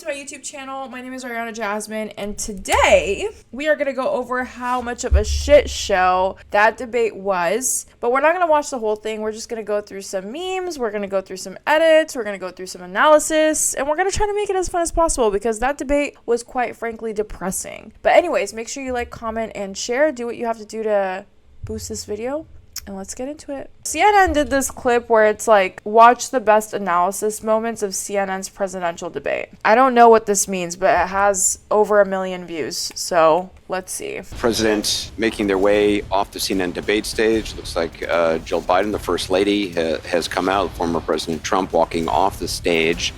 to my YouTube channel. My name is Ariana Jasmine, and today we are going to go over how much of a shit show that debate was. But we're not going to watch the whole thing. We're just going to go through some memes, we're going to go through some edits, we're going to go through some analysis, and we're going to try to make it as fun as possible because that debate was quite frankly depressing. But anyways, make sure you like, comment, and share. Do what you have to do to boost this video. And let's get into it. CNN did this clip where it's like, watch the best analysis moments of CNN's presidential debate. I don't know what this means, but it has over 1 million views. So let's see. President making their way off the CNN debate stage. Looks like Jill Biden, the first lady, has come out. Former President Trump walking off the stage.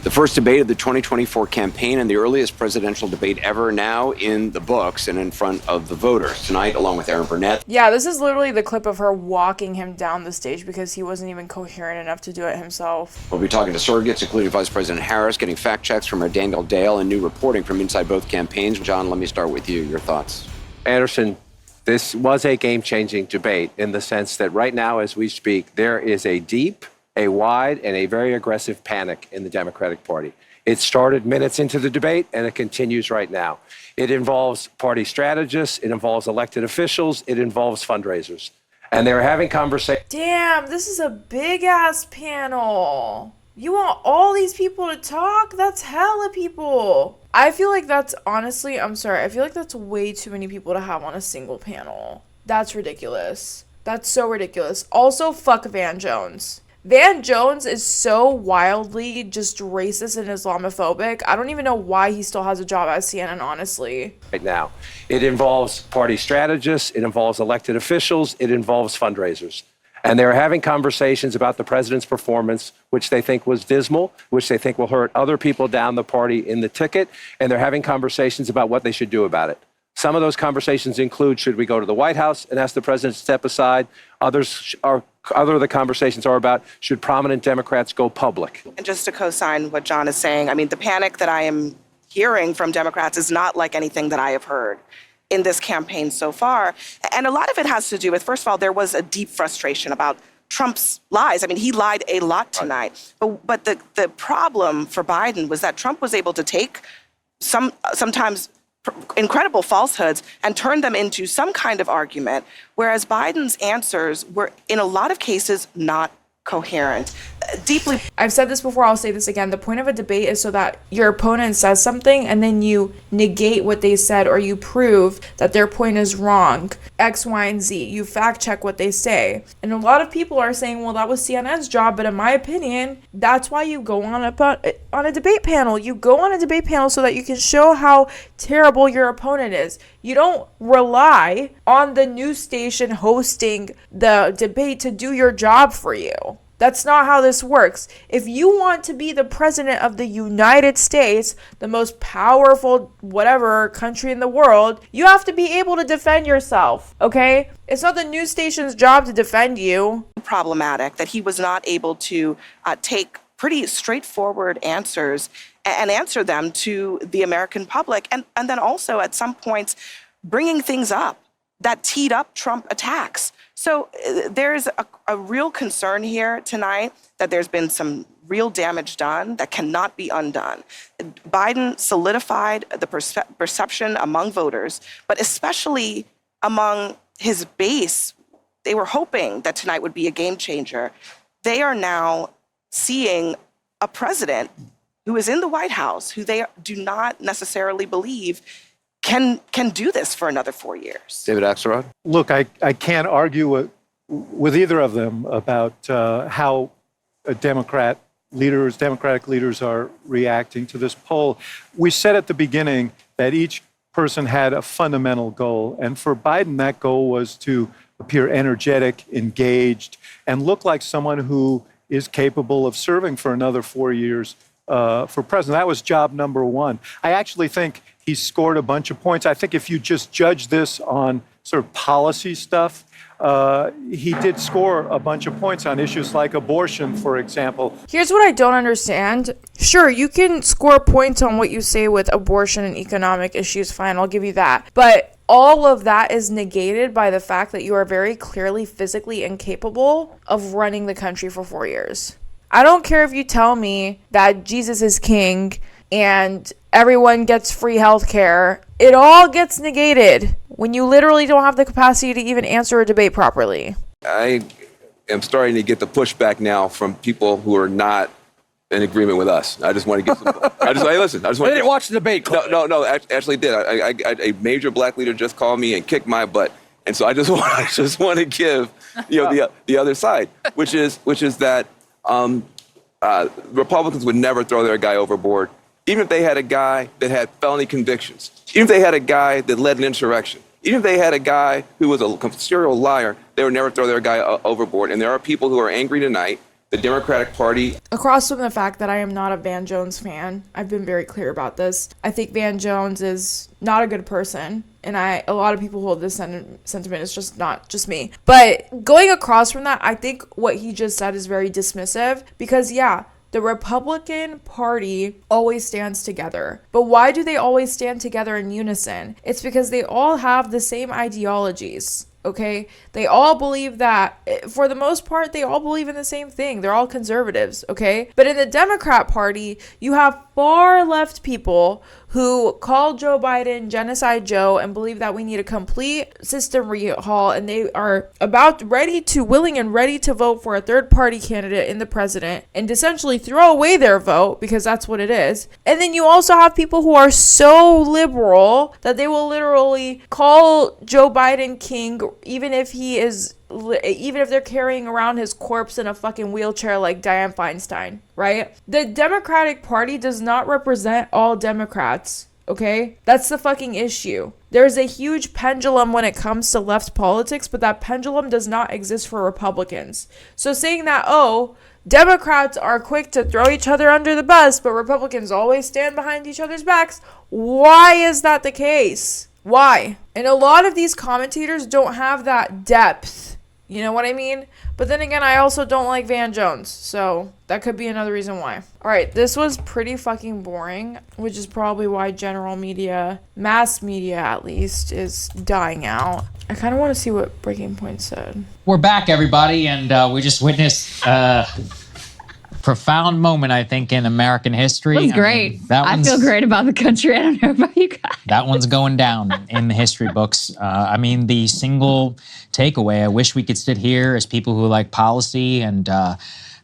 The first debate of the 2024 campaign and the earliest presidential debate ever, now in the books and in front of the voters. Tonight, along with Aaron Burnett. Yeah, this is literally the clip of her walking him down the stage because he wasn't even coherent enough to do it himself. We'll be talking to surrogates, including Vice President Harris, getting fact checks from our Daniel Dale and new reporting from inside both campaigns. John, let me start with you. Your thoughts? Anderson, this was a game-changing debate in the sense that right now, as we speak, there is a deep, a wide, and a very aggressive panic in the Democratic Party. It started minutes into the debate, and it continues right now. It involves party strategists, it involves elected officials, it involves fundraisers. And they're having conversations. Damn, this is a big-ass panel. You want all these people to talk? That's hella people. I feel like that's, honestly, I'm sorry, I feel like that's way too many people to have on a single panel. That's ridiculous. That's so ridiculous. Also, fuck Van Jones. Van Jones is so wildly just racist and Islamophobic. I don't even know why he still has a job at CNN, honestly. Right now, it involves party strategists, it involves elected officials, it involves fundraisers. And they're having conversations about the president's performance, which they think was dismal, which they think will hurt other people down the party in the ticket. And they're having conversations about what they should do about it. Some of those conversations include, should we go to the White House and ask the president to step aside? Other of the conversations are about, should prominent Democrats go public? And just to co-sign what John is saying, I mean, the panic that I am hearing from Democrats is not like anything that I have heard in this campaign so far. And a lot of it has to do with, first of all, there was a deep frustration about Trump's lies. I mean, he lied a lot tonight. But the problem for Biden was that Trump was able to take sometimes incredible falsehoods and turn them into some kind of argument, whereas Biden's answers were, in a lot of cases, not coherent. Deeply. I've said this before, I'll say this again. The point of a debate is so that your opponent says something and then you negate what they said, or you prove that their point is wrong. X, Y, and Z. You fact check what they say. And a lot of people are saying, well, that was CNN's job, but in my opinion, that's why you go on a debate panel. You go on a debate panel so that you can show how terrible your opponent is. You don't rely on the news station hosting the debate to do your job for you. That's not how this works. If you want to be the president of the United States, the most powerful whatever country in the world, you have to be able to defend yourself, okay? It's not the news station's job to defend you. Problematic that he was not able to take pretty straightforward answers and answer them to the American public. And then also at some points bringing things up that teed up Trump attacks. So there's a real concern here tonight that there's been some real damage done that cannot be undone. Biden solidified the perception among voters, but especially among his base. They were hoping that tonight would be a game changer. They are now seeing a president who is in the White House, who they do not necessarily believe can do this for another 4 years. David Axelrod? Look, I can't argue with either of them about how Democratic leaders are reacting to this poll. We said at the beginning that each person had a fundamental goal. And for Biden, that goal was to appear energetic, engaged, and look like someone who is capable of serving for another 4 years for president. That was job number one. I actually think he scored a bunch of points. I think if you just judge this on sort of policy stuff, he did score a bunch of points on issues like abortion, for example. Here's what I don't understand. Sure, you can score points on what you say with abortion and economic issues, fine, I'll give you that. But all of that is negated by the fact that you are very clearly physically incapable of running the country for 4 years. I don't care if you tell me that Jesus is king and everyone gets free healthcare, it all gets negated when you literally don't have the capacity to even answer a debate properly. I am starting to get the pushback now from people who are not in agreement with us. I just want to get some. Hey, listen. I didn't watch the debate. No. Actually, did. A major black leader just called me and kicked my butt, and so I just want to give the other side, which is that Republicans would never throw their guy overboard, even if they had a guy that had felony convictions, even if they had a guy that led an insurrection, even if they had a guy who was a serial liar, they would never throw their guy overboard. And there are people who are angry tonight. The Democratic Party. Across from the fact that I am not a Van Jones fan, I've been very clear about this. I think Van Jones is not a good person, and a lot of people hold this sentiment. It's just not just me. But going across from that, I think what he just said is very dismissive because, yeah, the Republican Party always stands together. But why do they always stand together in unison? It's because they all have the same ideologies. Okay, they all believe that, for the most part, they all believe in the same thing. They're all conservatives, okay? But in the Democrat Party, you have far left people who call Joe Biden Genocide Joe and believe that we need a complete system rehaul, and they are willing and ready to vote for a third party candidate in the president and essentially throw away their vote because that's what it is. And then you also have people who are so liberal that they will literally call Joe Biden king even if they're carrying around his corpse in a fucking wheelchair like Dianne Feinstein, right? The Democratic Party does not represent all Democrats, okay? That's the fucking issue. There's a huge pendulum when it comes to left politics, but that pendulum does not exist for Republicans. So saying that, Democrats are quick to throw each other under the bus, but Republicans always stand behind each other's backs, why is that the case? Why? And a lot of these commentators don't have that depth. You know what I mean? But then again, I also don't like Van Jones, so that could be another reason why. All right, this was pretty fucking boring, which is probably why general media, mass media at least, is dying out. I kind of want to see what Breaking Point said. We're back, everybody, and we just witnessed a profound moment, I think, in American history. It was great. I feel great about the country. I don't know about you guys. That one's going down in the history books. The single takeaway, I wish we could sit here as people who like policy and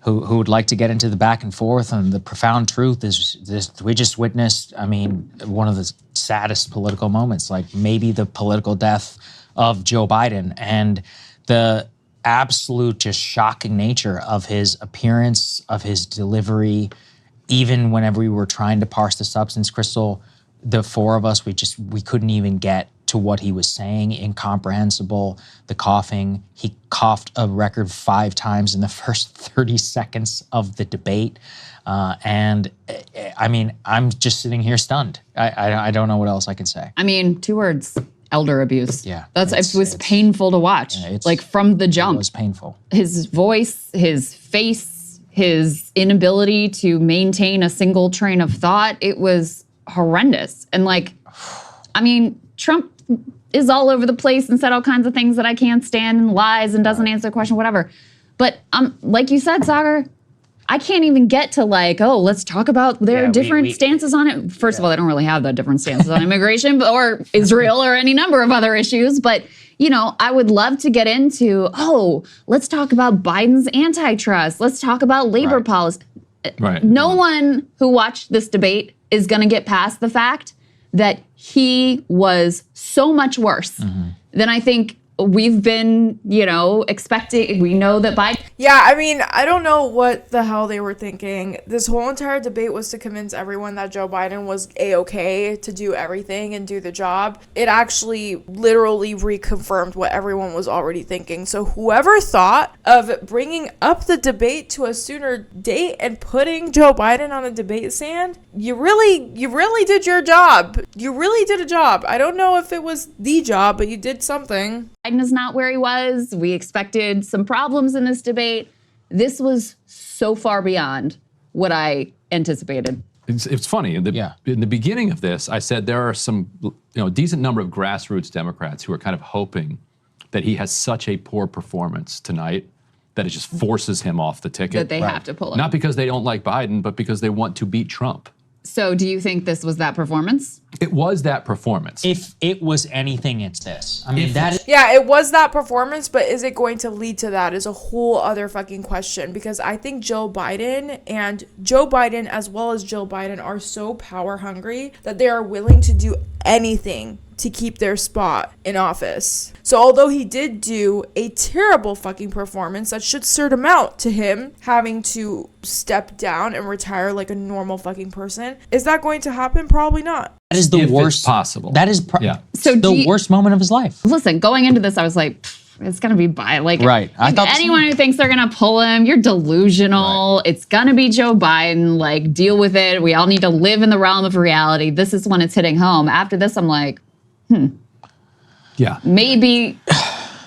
who would like to get into the back and forth. And the profound truth is this: we just witnessed, one of the saddest political moments, like maybe the political death of Joe Biden, and the absolute just shocking nature of his appearance, of his delivery. Even whenever we were trying to parse the substance, Crystal, the four of us, we couldn't even get to what he was saying. Incomprehensible. The coughing, he coughed a record 5 times in the first 30 seconds of the debate. I'm just sitting here stunned. I don't know what else I can say. 2 words. Elder abuse. Yeah. It was painful to watch. From the jump. It was painful. His voice, his face, his inability to maintain a single train of thought, it was horrendous. And Trump is all over the place and said all kinds of things that I can't stand and lies and doesn't answer the question, whatever. But like you said, Sagar, I can't even get to let's talk about their different stances on it. First of all, they don't really have the different stances on immigration or Israel or any number of other issues. But, I would love to get into, let's talk about Biden's antitrust. Let's talk about labor policy. Right. No one who watched this debate is going to get past the fact that he was so much worse than I think we've been, expecting. We know that Biden. Yeah, I don't know what the hell they were thinking. This whole entire debate was to convince everyone that Joe Biden was A-okay to do everything and do the job. It actually literally reconfirmed what everyone was already thinking. So whoever thought of bringing up the debate to a sooner date and putting Joe Biden on a debate stand, you really did your job. You really did a job. I don't know if it was the job, but you did something. Biden is not where he was. We expected some problems in this debate. This was so far beyond what I anticipated. It's funny. In the beginning of this, I said there are some, decent number of grassroots Democrats who are kind of hoping that he has such a poor performance tonight that it just forces him off the ticket. That they have to pull him. Not because they don't like Biden, but because they want to beat Trump. So do you think this was that performance? It was that performance. If it was anything, it's this. I mean, that is. Yeah, it was that performance, but is it going to lead to that is a whole other fucking question, because I think Joe Biden as well as Jill Biden are so power hungry that they are willing to do anything to keep their spot in office. So although he did do a terrible fucking performance that should sort him out to him having to step down and retire like a normal fucking person, is that going to happen? Probably not. That is the If it's worst possible. That is So the worst moment of his life. Listen, going into this, I was like, it's gonna be Biden. Like, Right. I thought the anyone who thinks they're gonna pull him, you're delusional. It's gonna be Joe Biden. Like, deal with it. We all need to live in the realm of reality. This is when it's hitting home. After this, I'm like, Yeah. maybe.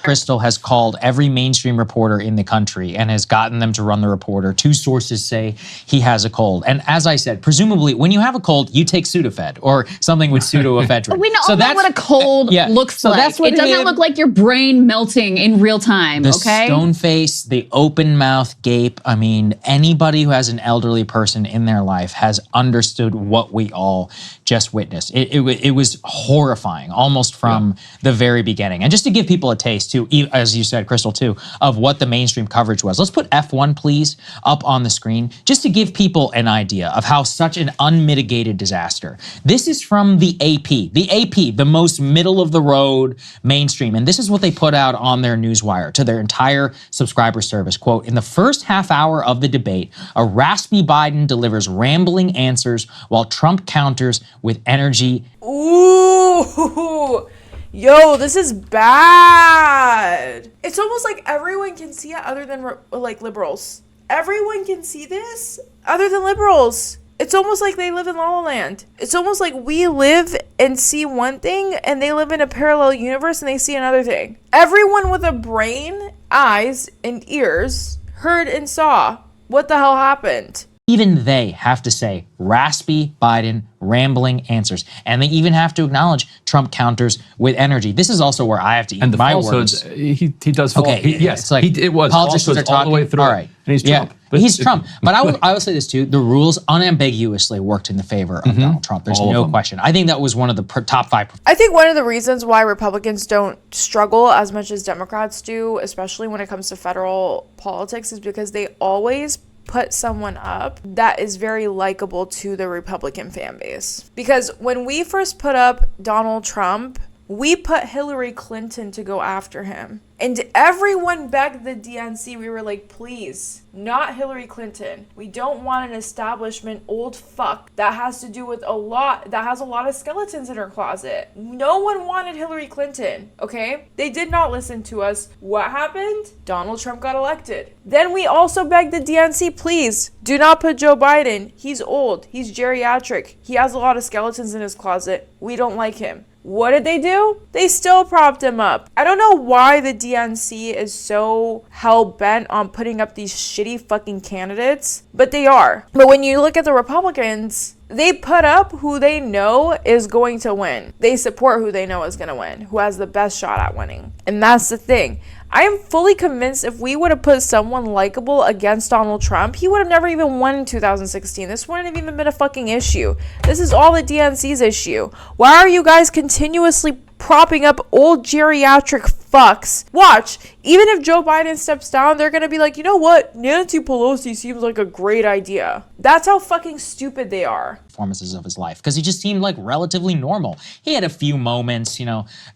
Crystal has called every mainstream reporter in the country and has gotten them to run the reporter. 2 sources say he has a cold. And as I said, presumably when you have a cold, you take Sudafed or something with pseudoephedrine. We know what a cold looks like. That's what it doesn't look like your brain melting in real time, the okay? stone face, the open mouth gape. I mean, anybody who has an elderly person in their life has understood what we all just witnessed. It was horrifying, almost from the very beginning. And just to give people a taste, too, as you said, Crystal, too, of what the mainstream coverage was. Let's put F1, please, up on the screen, just to give people an idea of how such an unmitigated disaster. This is from the AP. The AP, the most middle-of-the-road mainstream. And this is what they put out on their newswire to their entire subscriber service. Quote, in the first half hour of the debate, a raspy Biden delivers rambling answers while Trump counters with energy. Ooh, yo, this is bad. It's almost like everyone can see it other than like liberals. Everyone can see this other than liberals. It's almost like they live in La La Land. It's almost like we live and see one thing and they live in a parallel universe and they see another thing. Everyone with a brain, eyes, and ears heard and saw what the hell happened. Even they have to say raspy Biden, rambling answers. And they even have to acknowledge Trump counters with energy. This is also where I have to eat And the my falsehoods, words. he does fall. Okay, Yes, it's like it was politicians falsehoods are all talking the way through. All right, And he's Trump. But he's Trump. But I will say this too: the rules unambiguously worked in the favor of Donald Trump. There's All of no them. question. I think that was one of the top 5. I think one of the reasons why Republicans don't struggle as much as Democrats do, especially when it comes to federal politics, is because they always put someone up that is very likable to the Republican fan base. Because when we first put up Donald Trump, we put Hillary Clinton to go after him. And everyone begged the DNC. We were like, please, not Hillary Clinton. We don't want an establishment old fuck that has a lot of skeletons in her closet. No one wanted Hillary Clinton, okay? They did not listen to us. What happened? Donald Trump got elected. Then we also begged the DNC, please, do not put Joe Biden. He's old. He's geriatric. He has a lot of skeletons in his closet. We don't like him. What did they do? They still propped him up. I don't know why the DNC is so hell-bent on putting up these shitty fucking candidates, but they are. But when you look at the Republicans, they put up who they know is going to win. They support who they know is going to win, who has the best shot at winning. And that's the thing. I am fully convinced if we would have put someone likable against Donald Trump, he would have never even won in 2016. This wouldn't have even been a fucking issue. This is all the DNC's issue. Why are you guys continuously propping up old geriatric fucks? Watch, even if Joe Biden steps down, they're gonna be like, you know what? Nancy Pelosi seems like a great idea. That's how fucking stupid they are. Performances of his life, because he just seemed like relatively normal. He had a few moments,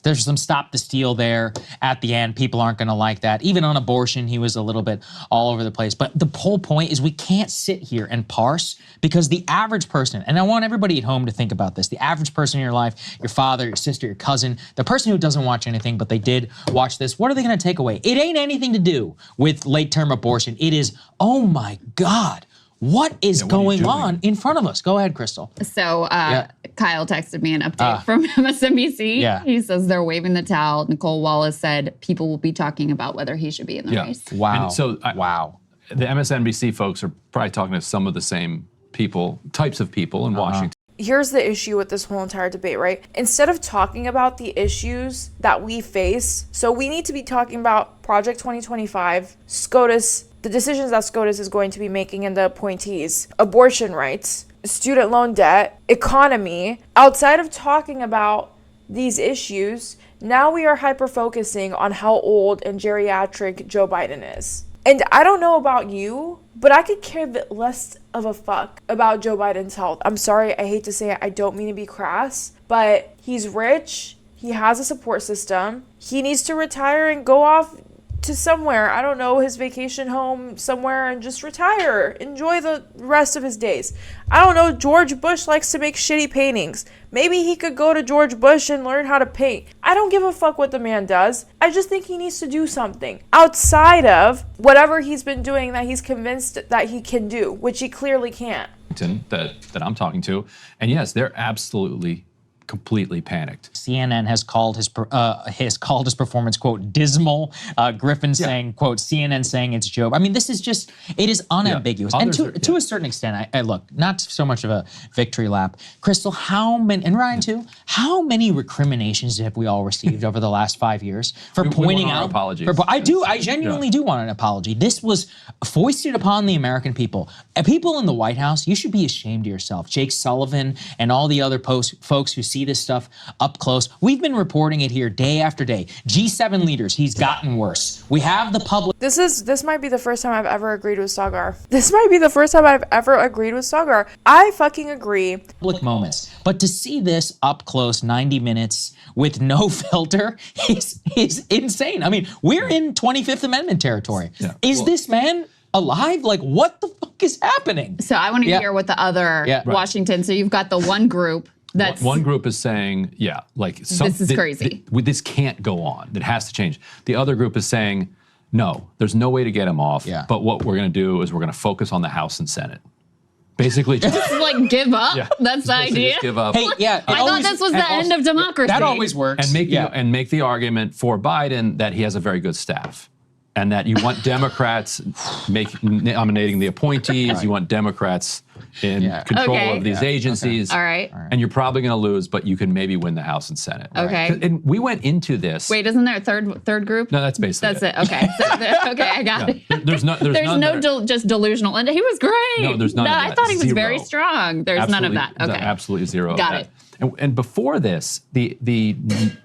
there's some stop the steal there at the end. People aren't going to like that. Even on abortion, he was a little bit all over the place. But the whole point is we can't sit here and parse, because the average person, and I want everybody at home to think about this, the average person in your life, your father, your sister, your cousin, the person who doesn't watch anything, but they did watch this, what are they going to take away? It ain't anything to do with late-term abortion. It is, oh my God, what is going on in front of us? Go ahead, Crystal. So Kyle texted me an update from MSNBC. Yeah. He says they're waving the towel. Nicole Wallace said people will be talking about whether he should be in the race. Wow. And so wow. The MSNBC folks are probably talking to some of the same types of people in Washington. Here's the issue with this whole entire debate, right? Instead of talking about the issues that we face, so we need to be talking about Project 2025, SCOTUS, the decisions that SCOTUS is going to be making and the appointees, abortion rights, student loan debt, economy, outside of talking about these issues, now we are hyper-focusing on how old and geriatric Joe Biden is. And I don't know about you, but I could care less of a fuck about Joe Biden's health. I'm sorry, I hate to say it, I don't mean to be crass, but he's rich, he has a support system, he needs to retire and go off to somewhere, I don't know, his vacation home somewhere, and just retire. Enjoy the rest of his days. I don't know, George Bush likes to make shitty paintings. Maybe he could go to George Bush and learn how to paint. I don't give a fuck what the man does. I just think he needs to do something outside of whatever he's been doing that he's convinced that he can do, which he clearly can't. That I'm talking to. And yes, they're absolutely completely panicked. CNN has called his performance, quote, dismal. Griffin saying, quote, CNN saying it's Joe. I mean, this is just, it is unambiguous. And to a certain extent, I look, not so much of a victory lap. Crystal, how many, and Ryan too, how many recriminations have we all received over the last 5 years for pointing out? Apologies. I genuinely do want an apology. This was foisted upon the American people. People in the White House, you should be ashamed of yourself. Jake Sullivan and all the other folks who see this stuff up close. We've been reporting it here day after day. G7 leaders, he's gotten worse. We have the public. This might be the first time I've ever agreed with Sagar. This might be the first time I've ever agreed with Sagar. I fucking agree. Public moments. But to see this up close, 90 minutes with no filter is insane. I mean, we're in 25th Amendment territory. Yeah. Is this man alive? Like, what the fuck is happening? So I want to hear what the other Washington. So you've got the one group that's one group is saying, this is crazy. This can't go on. It has to change. The other group is saying, no, there's no way to get him off. Yeah. But what we're going to do is we're going to focus on the House and Senate. Basically, just like give up. Yeah. That's the idea. Just give up. Hey, I thought this was the end of democracy. That always works. And make the argument for Biden that he has a very good staff. And that you want Democrats nominating the appointees. Right. You want Democrats in control of these agencies. Okay. All right. And you're probably going to lose, but you can maybe win the House and Senate. Okay. Right? And we went into this. Wait, isn't there a third group? No, that's basically it. Okay. Okay, I got it. There's no just delusional. And he was great. No, there's none of that. I thought he was Zero. very strong. There's none of that. Okay. Absolutely zero. Got it. And before this, the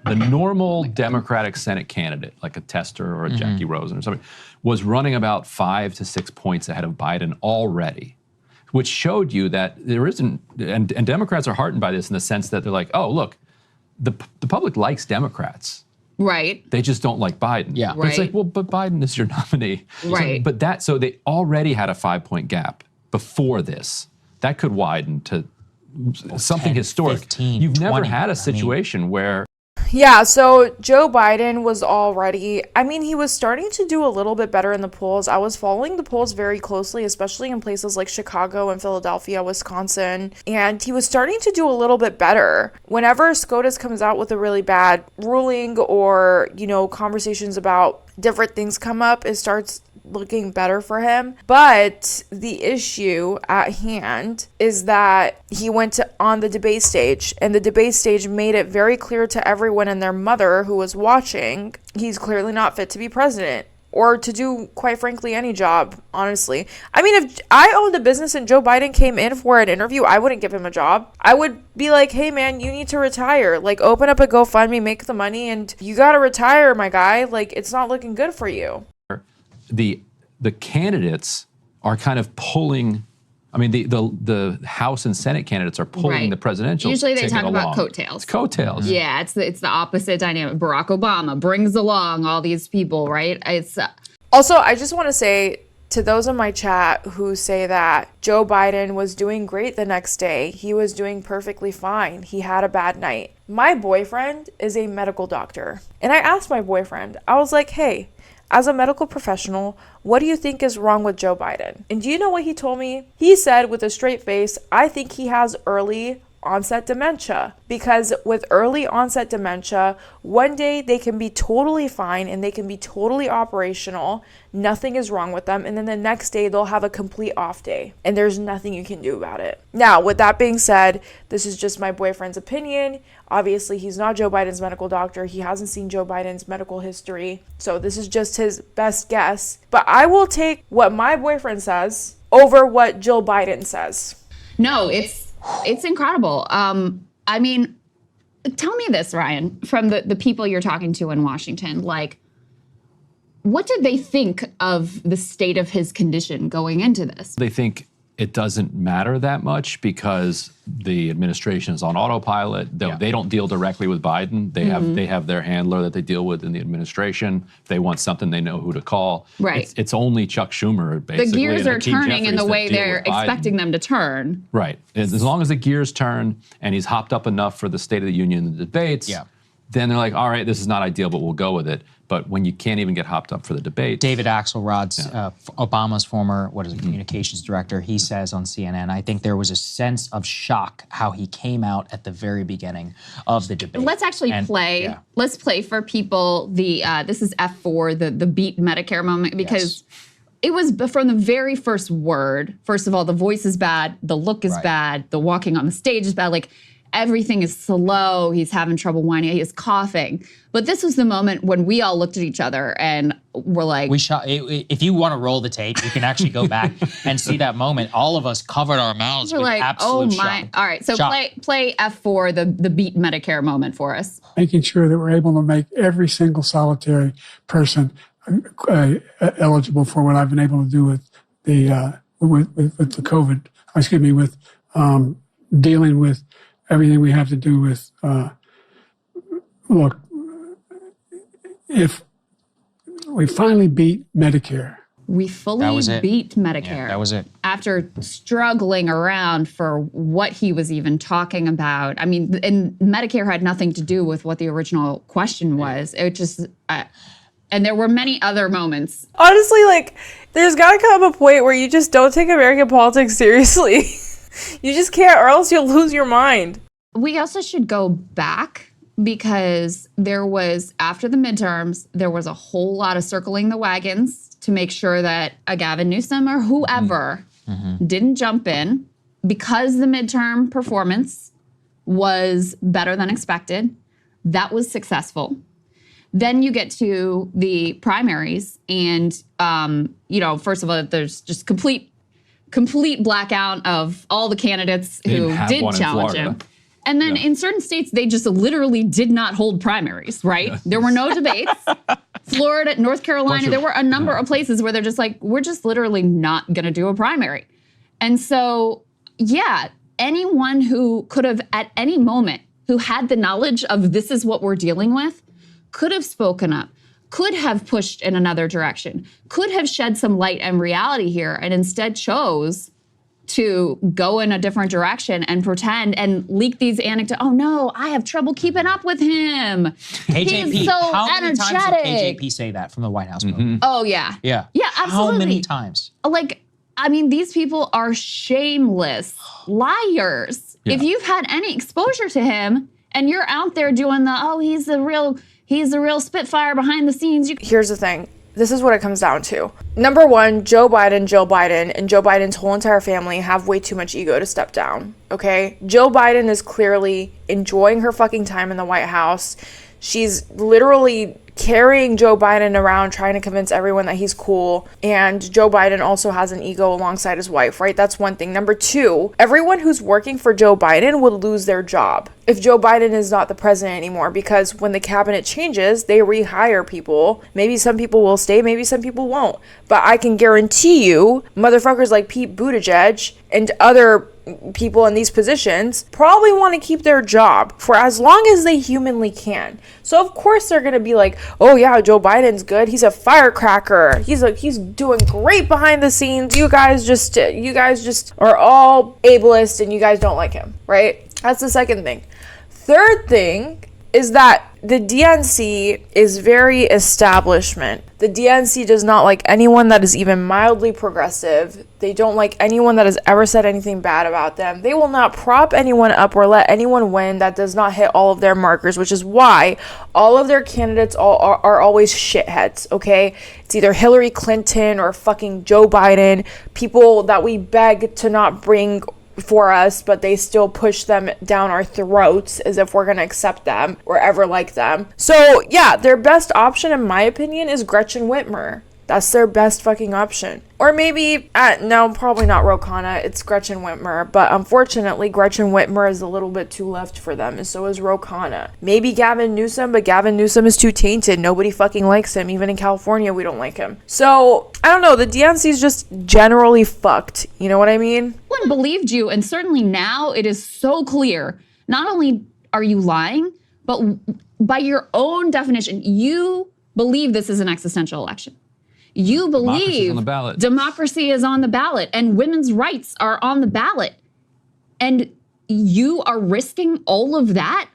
normal Democratic Senate candidate, like a Tester or a Jackie Rosen or something, was running about 5 to 6 points ahead of Biden already, which showed you that there isn't, and Democrats are heartened by this in the sense that they're like, oh, look, the public likes Democrats. Right. They just don't like Biden. Yeah. But it's like, well, but Biden is your nominee. Right. So they already had a 5-point gap before this. That could widen to something 10, historic. 15, You've 20, never had a situation where. Yeah, so Joe Biden was already, he was starting to do a little bit better in the polls. I was following the polls very closely, especially in places like Chicago and Philadelphia, Wisconsin, and he was starting to do a little bit better. Whenever SCOTUS comes out with a really bad ruling or, conversations about different things come up, it starts looking better for him. But the issue at hand is that he went on the debate stage, and the debate stage made it very clear to everyone and their mother who was watching, he's clearly not fit to be president or to do, quite frankly, any job, honestly. If I owned a business and Joe Biden came in for an interview, I wouldn't give him a job. I would be like, hey man, you need to retire. Like, open up a GoFundMe, make the money, and you gotta retire, my guy. Like, it's not looking good for you. The candidates are kind of pulling. The House and Senate candidates are pulling the presidential. Usually they ticket talk about along. coattails. It's coattails. Yeah, it's the opposite dynamic. Barack Obama brings along all these people, right? It's also, I just want to say to those in my chat who say that Joe Biden was doing great the next day, he was doing perfectly fine, he had a bad night. My boyfriend is a medical doctor, and I asked my boyfriend, I was like, hey, as a medical professional, what do you think is wrong with Joe Biden? And do you know what he told me? He said with a straight face, I think he has early onset dementia, because with early onset dementia, one day they can be totally fine and they can be totally operational, nothing is wrong with them, and then the next day they'll have a complete off day and there's nothing you can do about it. Now, with that being said, this is just my boyfriend's opinion. Obviously, he's not Joe Biden's medical doctor. He hasn't seen Joe Biden's medical history, so this is just his best guess. But I will take what my boyfriend says over what Jill Biden says. No, it's incredible. I mean, tell me this, Ryan, from the people you're talking to in Washington, like, what did they think of the state of his condition going into this? They think it doesn't matter that much because the administration is on autopilot. They don't deal directly with Biden. They have their handler that they deal with in the administration. If they want something, they know who to call. Right. It's only Chuck Schumer, basically. The gears and are Hakeem turning in Jeffries the that way deal they're with Biden. expecting them to turn. Right. As long as the gears turn and he's hopped up enough for the State of the Union and the debates, then they're like, all right, this is not ideal, but we'll go with it. But when you can't even get hopped up for the debate. David Axelrod's, Obama's former, communications director, he says on CNN, I think there was a sense of shock how he came out at the very beginning of the debate. Let's actually play. Yeah. Let's play for people the, this is F4, the beat Medicare moment, because it was from the very first word. First of all, the voice is bad, the look is bad, the walking on the stage is bad. Like, everything is slow. He's having trouble whining. He is coughing. But this was the moment when we all looked at each other and were like, if you want to roll the tape, you can actually go back and see that moment. All of us covered our mouths with like, absolute shock. All right, so shock. play F4, the beat Medicare moment for us. Making sure that we're able to make every single solitary person eligible for what I've been able to do with the with the COVID. With dealing with everything we have to do with, look, if we finally beat Medicare. We fully beat Medicare. Yeah, that was it. After struggling around for what he was even talking about. I mean, and Medicare had nothing to do with what the original question was. It just, and there were many other moments. Honestly, like, there's got to come a point where you just don't take American politics seriously. You just can't, or else you'll lose your mind. We also should go back because there was, after the midterms, there was a whole lot of circling the wagons to make sure that a Gavin Newsom or whoever didn't jump in because the midterm performance was better than expected. That was successful. Then you get to the primaries and, first of all, there's just complete blackout of all the candidates who did challenge him. And then in certain states, they just literally did not hold primaries, right? Yeah. There were no debates. Florida, North Carolina, there were a number of places where they're just like, we're just literally not going to do a primary. And so, anyone who could have at any moment, who had the knowledge of this is what we're dealing with, could have spoken up, could have pushed in another direction, could have shed some light and reality here, and instead chose to go in a different direction and pretend and leak these anecdotes. Oh no, I have trouble keeping up with him. KJP, he's so how energetic. many times did KJP say that from the White House? Oh yeah. Yeah. Yeah, absolutely. How many times? Like, I mean, these people are shameless liars. Yeah. If you've had any exposure to him and you're out there doing he's the real Spitfire behind the scenes. Here's the thing. This is what it comes down to. Number one, Joe Biden, and Joe Biden's whole entire family have way too much ego to step down, okay? Joe Biden is clearly enjoying her fucking time in the White House. She's literally carrying Joe Biden around, trying to convince everyone that he's cool. And Joe Biden also has an ego alongside his wife, right? That's one thing. Number two, everyone who's working for Joe Biden would lose their job if Joe Biden is not the president anymore, because when the cabinet changes, they rehire people. Maybe some people will stay, maybe some people won't. But I can guarantee you, motherfuckers like Pete Buttigieg and other people in these positions probably want to keep their job for as long as they humanly can. So of course they're going to be like, oh yeah, Joe Biden's good. He's a firecracker. He's doing great behind the scenes. You guys just are all ableist and you guys don't like him, right? That's the second thing. Third thing is that the DNC is very establishment. The DNC does not like anyone that is even mildly progressive. They don't like anyone that has ever said anything bad about them. They will not prop anyone up or let anyone win that does not hit all of their markers, which is why all of their candidates are always shitheads, okay? It's either Hillary Clinton or fucking Joe Biden, people that we beg to not bring for us, but they still push them down our throats as if we're going to accept them or ever like them. So yeah, their best option in my opinion is Gretchen Whitmer. That's their best fucking option. Or maybe, no, probably not Ro Khanna. It's Gretchen Whitmer. But unfortunately, Gretchen Whitmer is a little bit too left for them, and so is Ro Khanna. Maybe Gavin Newsom, but Gavin Newsom is too tainted. Nobody fucking likes him. Even in California, we don't like him. So, I don't know. The DNC is just generally fucked. You know what I mean? No one believed you, and certainly now it is so clear. Not only are you lying, but by your own definition, you believe this is an existential election. You believe democracy is on the ballot and women's rights are on the ballot. And you are risking all of that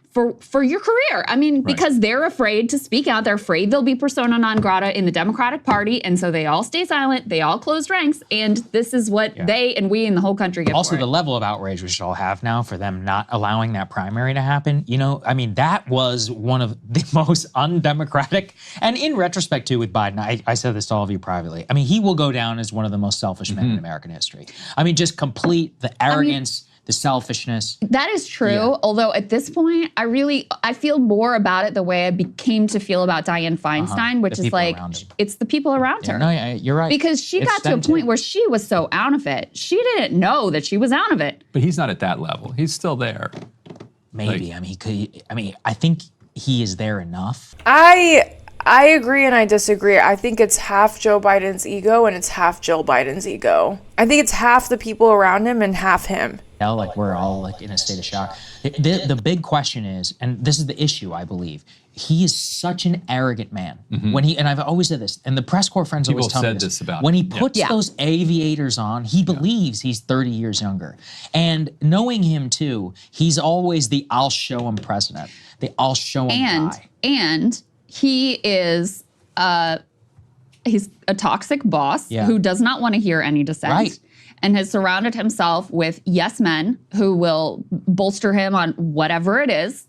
for your career. I mean, because they're afraid to speak out. They're afraid they'll be persona non grata in the Democratic Party. And so they all stay silent. They all close ranks. And this is what they and we and the whole country get Also, for it. the level of outrage we should all have now for them not allowing that primary to happen. You know, I mean, that was one of the most undemocratic. And in retrospect, too, with Biden, I said this to all of you privately. I mean, he will go down as one of the most selfish men in American history. I mean, just complete the arrogance, the selfishness. That is true. Although at this point, I feel more about it the way I came to feel about Dianne Feinstein, which is like, it's the people around her. No, you're right. Because she got to a point where she was so out of it. She didn't know that she was out of it. But he's not at that level. He's still there. Maybe. I mean, he could. I mean, I think he is there enough. I agree and I disagree. I think it's half Joe Biden's ego and it's half Jill Biden's ego. I think it's half the people around him and half him. Like we're all like in a state of shock. The big question is, and this is the issue, I believe, he is such an arrogant man. When he, and I've always said this, and the press corps friends always tell me this, when he puts those aviators on, he believes he's 30 years younger. And knowing him too, he's always the I'll show him president, the I'll show him guy. And he is he's a toxic boss who does not want to hear any dissent and has surrounded himself with yes men who will bolster him on whatever it is.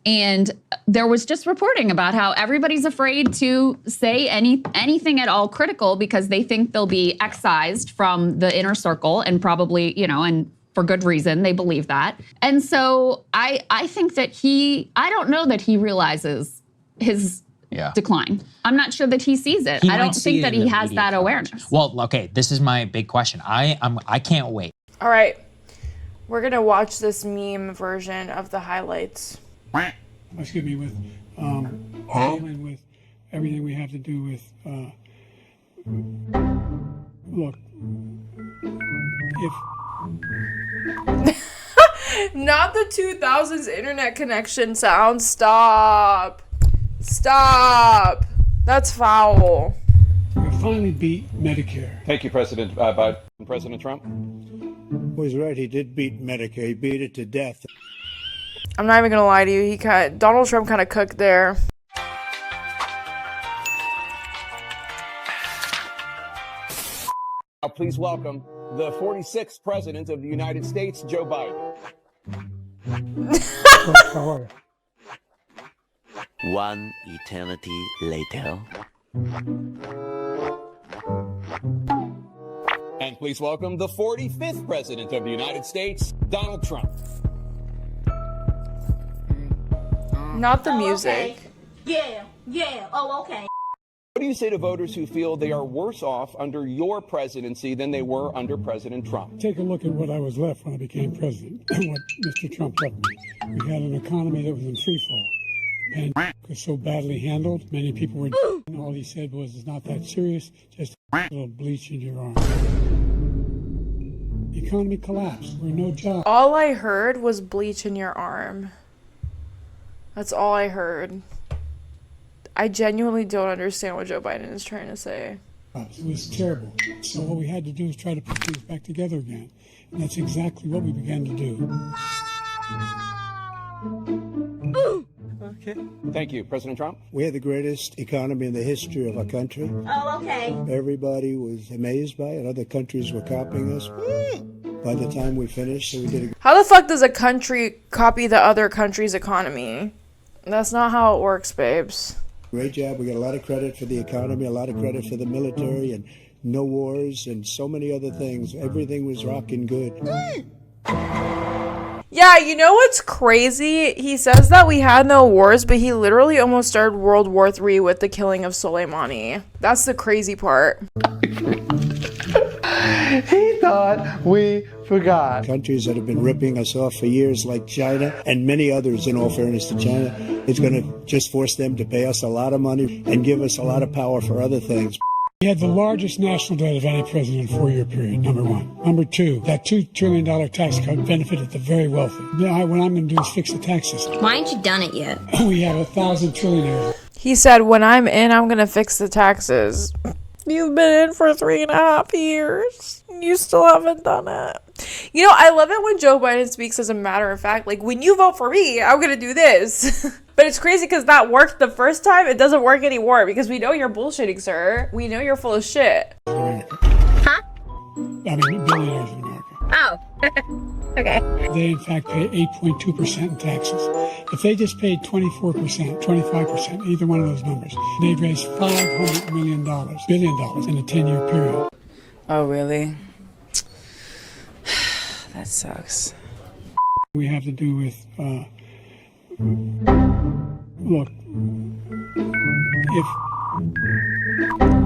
And there was just reporting about how everybody's afraid to say anything at all critical because they think they'll be excised from the inner circle and probably, and for good reason, they believe that. And so I think that I don't know that he realizes his decline. I'm not sure that he sees it. I don't think that he has that awareness. Well, okay, this is my big question. I can't wait. All right, we're gonna watch this meme version of the highlights. Excuse me, with dealing with everything we have to do with. Look, if not the 2000s internet connection sound. Stop. That's foul. we finally beat Medicare. Thank you, President Biden. President Trump? Well, he's right. He did beat Medicare. He beat it to death. I'm not even gonna lie to you. Donald Trump kind of cooked there. Now, please welcome the 46th President of the United States, Joe Biden. How are you? One eternity later. And please welcome the 45th President of the United States, Donald Trump. Not the music. Okay. Yeah. Oh, okay. What do you say to voters who feel they are worse off under your presidency than they were under President Trump? Take a look at what I was left when I became president and what Mr. Trump left me. We had an economy that was in free fall. The pandemic was so badly handled. Many people were and all he said was, it's not that serious, just a little bleach in your arm. The economy collapsed. There were no jobs. All I heard was bleach in your arm. That's all I heard. I genuinely don't understand what Joe Biden is trying to say. It was terrible. So what we had to do is try to put things back together again. And that's exactly what we began to do. Okay. Thank you, President Trump. We had the greatest economy in the history of our country. Oh, okay. Everybody was amazed by it. Other countries were copying us. By the time we finished, so we did a How the fuck does a country copy the other country's economy? That's not how it works, babes. great job. We got a lot of credit for the economy, a lot of credit for the military, and no wars, and so many other things. Everything was rocking good. Yeah, you know what's crazy? He says that we had no wars, but he literally almost started World War III with the killing of Soleimani. That's the crazy part. He thought we forgot. Countries that have been ripping us off for years, like China and many others, in all fairness to China, it's going to just force them to pay us a lot of money and give us a lot of power for other things. He had the largest national debt of any president in a 4-year period, number one. Number two, that $2 trillion tax cut benefited the very wealthy. What I'm going to do is fix the tax system. Why ain't you done it yet? We have 1,000 trillionaires. He said, when I'm in, I'm going to fix the taxes. You've been in for 3.5 years. You still haven't done it. You know, I love it when Joe Biden speaks as a matter of fact. Like, when you vote for me, I'm going to do this. But it's crazy because that worked the first time. It doesn't work anymore because we know you're bullshitting, sir. We know you're full of shit. Huh? I mean, billionaires in America. Oh. Okay. They, in fact, pay 8.2% in taxes. If they just paid 24%, 25%, either one of those numbers, they'd raise $500 billion in a 10-year period. Oh, really? That sucks. We have to do with, look, if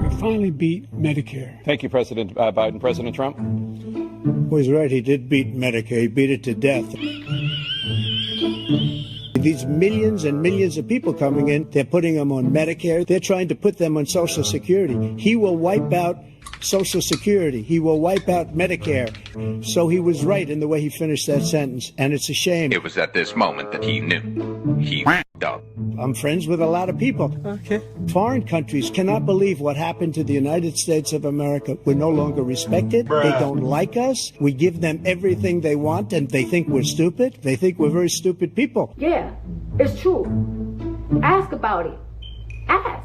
we finally beat Medicare. Thank you, President Biden. President Trump? Well, he's right. He did beat Medicare. He beat it to death. These millions and millions of people coming in, they're putting them on Medicare. They're trying to put them on Social Security. He will wipe out Social Security. He will wipe out Medicare. So he was right in the way he finished that sentence, and it's a shame. It was at this moment that he knew. He f***ed up. I'm friends with a lot of people. Okay. Foreign countries cannot believe what happened to the United States of America. We're no longer respected. They don't like us. We give them everything they want, and they think we're stupid. They think we're very stupid people. Yeah, it's true. Ask about it. Ask.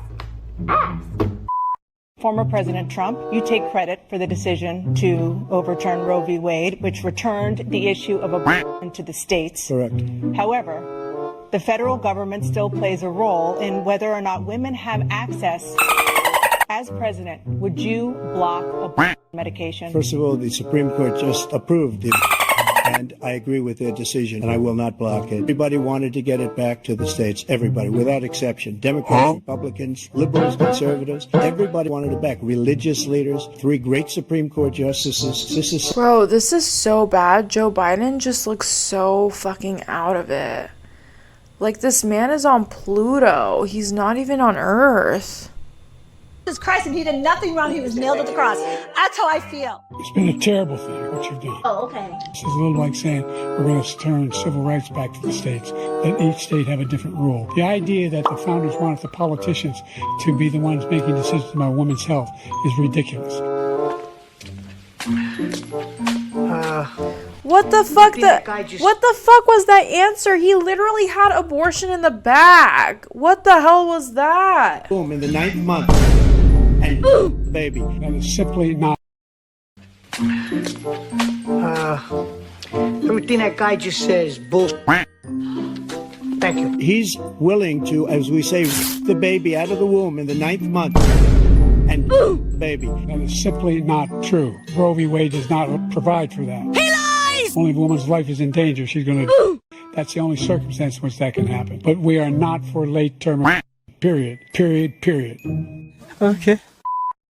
Former President Trump, you take credit for the decision to overturn Roe v. Wade, which returned the issue of abortion to the states. Correct. However, the federal government still plays a role in whether or not women have access. As president, would you block abortion medication? First of all, the Supreme Court just approved it, and I agree with their decision, and I will not block it. Everybody wanted to get it back to the states. Everybody, without exception. Democrats, Republicans, liberals, conservatives. Everybody wanted it back. Religious leaders, 3 great Supreme Court justices. Bro, this is so bad. Joe Biden just looks so fucking out of it. Like, this man is on Pluto. He's not even on Earth. Jesus Christ, and he did nothing wrong. He was nailed to the cross. That's how I feel. It's been a terrible thing, what you've done. Oh, okay. This is a little like saying we're going to turn civil rights back to the states, that each state have a different rule. The idea that the founders wanted the politicians to be the ones making decisions about women's health is ridiculous. What the fuck? What the fuck was that answer? He literally had abortion in the bag. What the hell was that? Boom, in the 9th month. And baby. That is simply not. Everything that guy just says, bull. Thank you. He's willing to, as we say, the baby out of the womb in the 9th month. And baby. That is simply not true. Roe v. Wade does not provide for that. He lies! Only if a woman's life is in danger, she's going to. That's the only circumstance in which that can happen. But we are not for late term. Period. Okay.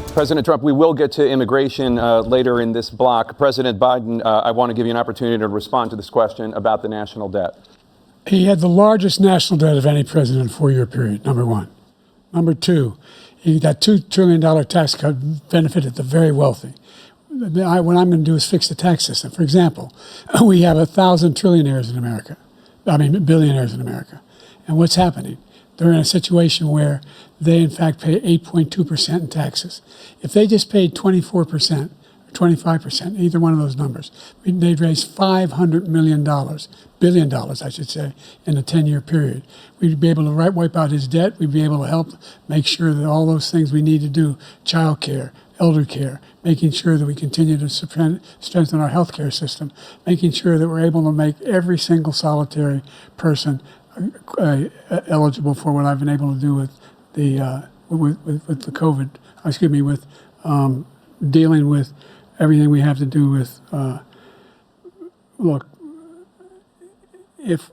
President Trump, we will get to immigration later in this block. President Biden, I want to give you an opportunity to respond to this question about the national debt. He had the largest national debt of any president in a 4-year period, number one. Number two, that $2 trillion tax cut benefited the very wealthy. What I'm going to do is fix the tax system. For example, we have 1,000 billionaires in America. And what's happening? They're in a situation where they, in fact, pay 8.2% in taxes. If they just paid 24%, 25%, either one of those numbers, they'd raise $500 billion, I should say, in a 10-year period. We'd be able to wipe out his debt. We'd be able to help make sure that all those things we need to do, child care, elder care, making sure that we continue to strengthen our healthcare system, making sure that we're able to make every single solitary person eligible for what I've been able to do with the COVID. With dealing with everything we have to do with. Look, if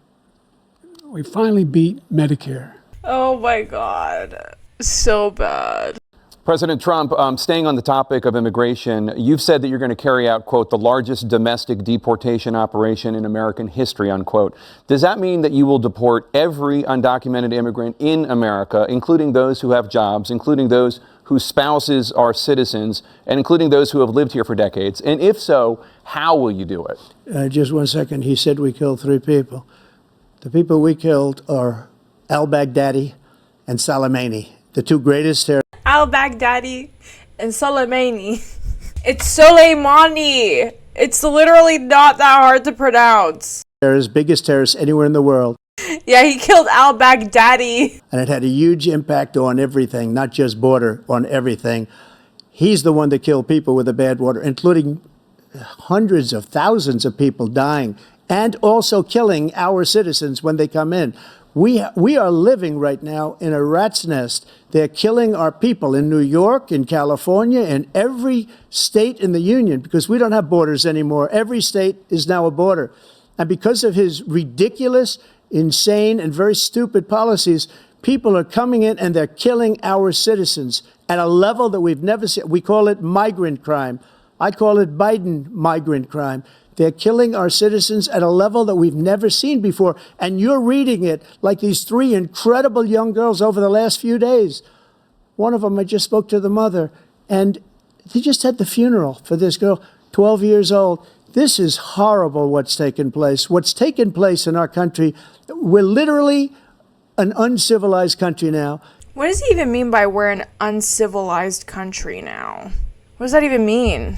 we finally beat Medicare. Oh my God. So bad. President Trump, staying on the topic of immigration, you've said that you're going to carry out, quote, the largest domestic deportation operation in American history, unquote. Does that mean that you will deport every undocumented immigrant in America, including those who have jobs, including those whose spouses are citizens, and including those who have lived here for decades? And if so, how will you do it? Just 1 second. He said we killed 3 people. The people we killed are al-Baghdadi and Soleimani, the 2 greatest terrorists. Al-Baghdadi and Soleimani. It's Soleimani. It's literally not that hard to pronounce. Biggest terrorists anywhere in the world. Yeah, he killed al-Baghdadi. And it had a huge impact on everything, not just border, on everything. He's the one that killed people with the bad water, including hundreds of thousands of people dying and also killing our citizens when they come in. We are living right now in a rat's nest. They're killing our people in New York, in California, in every state in the union, because we don't have borders anymore. Every state is now a border. And because of his ridiculous, insane, and very stupid policies, people are coming in and they're killing our citizens at a level that we've never seen. We call it migrant crime. I call it Biden migrant crime. They're killing our citizens at a level that we've never seen before. And you're reading it like these 3 incredible young girls over the last few days. One of them, I just spoke to the mother, and they just had the funeral for this girl, 12 years old. This is horrible what's taken place. What's taken place in our country, we're literally an uncivilized country now. What does he even mean by we're an uncivilized country now? What does that even mean?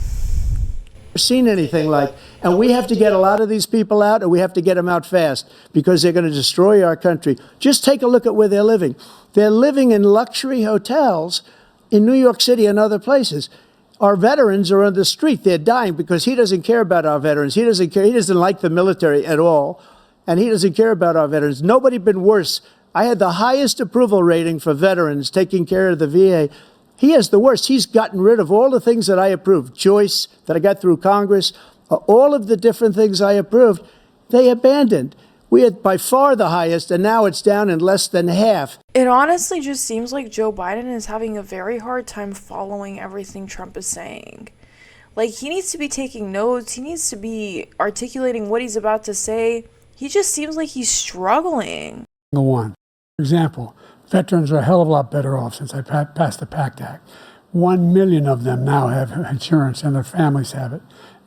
Seen anything like, and we have to get a lot of these people out, and we have to get them out fast because they're going to destroy our country. Just take a look at where they're living. They're living in luxury hotels in New York City and other places. Our veterans are on the street. They're dying because he doesn't care about our veterans. He doesn't care. He doesn't like the military at all, and he doesn't care about our veterans. Nobody been worse. I had the highest approval rating for veterans taking care of the VA. He has the worst. He's gotten rid of all the things that I approved, choice that I got through Congress, all of the different things I approved, they abandoned. We had by far the highest, and now it's down in less than half. It honestly just seems like Joe Biden is having a very hard time following everything Trump is saying. Like, he needs to be taking notes. He needs to be articulating what he's about to say. He just seems like he's struggling. One, for example, veterans are a hell of a lot better off since I passed the PACT Act. 1 million of them now have insurance, and their families have it.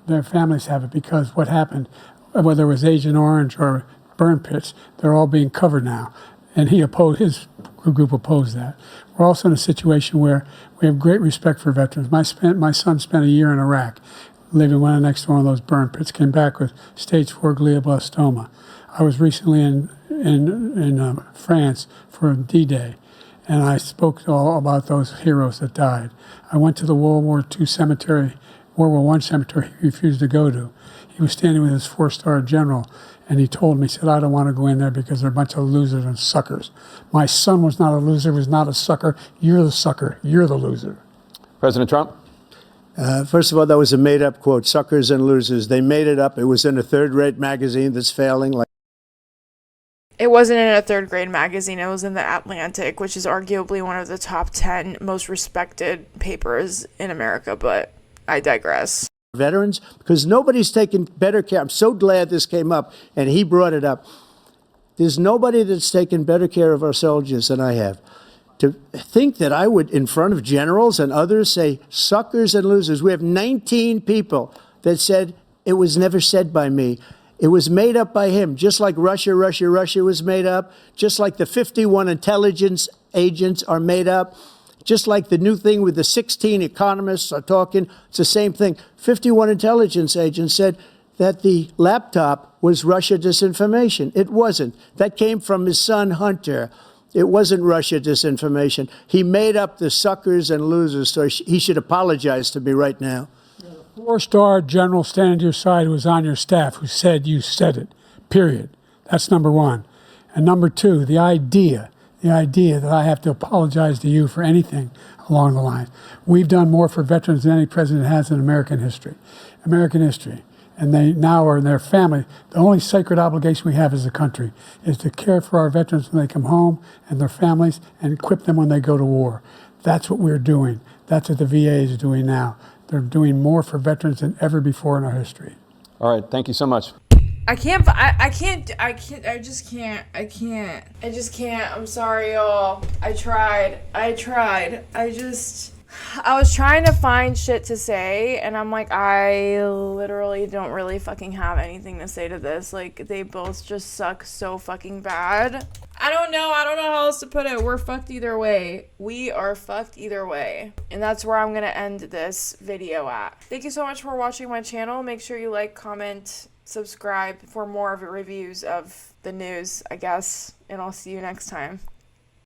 Their families have it because what happened, whether it was Agent Orange or burn pits, they're all being covered now. And his group opposed that. We're also in a situation where we have great respect for veterans. My son spent a year in Iraq, living right next to one of those burn pits, came back with stage 4 glioblastoma. I was recently in France for D-Day, and I spoke all about those heroes that died. I went to the World War I cemetery he refused to go to. He was standing with his 4-star general, and he told me, he said, I don't want to go in there because they're a bunch of losers and suckers. My son was not a loser, was not a sucker. You're the sucker. You're the loser. President Trump? First of all, that was a made-up quote, suckers and losers. They made it up. It was in a third-rate magazine that's failing. It wasn't in a third-grade magazine. It was in The Atlantic, which is arguably one of the top 10 most respected papers in America, but I digress. Veterans, because nobody's taken better care. I'm so glad this came up, and he brought it up. There's nobody that's taken better care of our soldiers than I have. To think that I would, in front of generals and others, say suckers and losers. We have 19 people that said it was never said by me. It was made up by him, just like Russia was made up, just like the 51 intelligence agents are made up, just like the new thing with the 16 economists are talking. It's the same thing. 51 intelligence agents said that the laptop was Russia disinformation. It wasn't. That came from his son, Hunter. It wasn't Russia disinformation. He made up the suckers and losers, so he should apologize to me right now. 4-star general standing to your side who was on your staff who said you said it, period. That's number one. And number two, the idea that I have to apologize to you for anything along the line. We've done more for veterans than any president has in American history. and they now are their family. The only sacred obligation we have as a country is to care for our veterans when they come home and their families and equip them when they go to war. That's what we're doing. That's what the VA is doing now. They're doing more for veterans than ever before in our history. All right, thank you so much. I just can't. I'm sorry, y'all. I tried. I was trying to find shit to say, and I'm like, I literally don't really fucking have anything to say to this. Like, they both just suck so fucking bad. I don't know how else to put it. We're fucked either way. We are fucked either way. And that's where I'm gonna end this video at. Thank you so much for watching my channel. Make sure you like, comment, subscribe for more of reviews of the news, I guess. And I'll see you next time.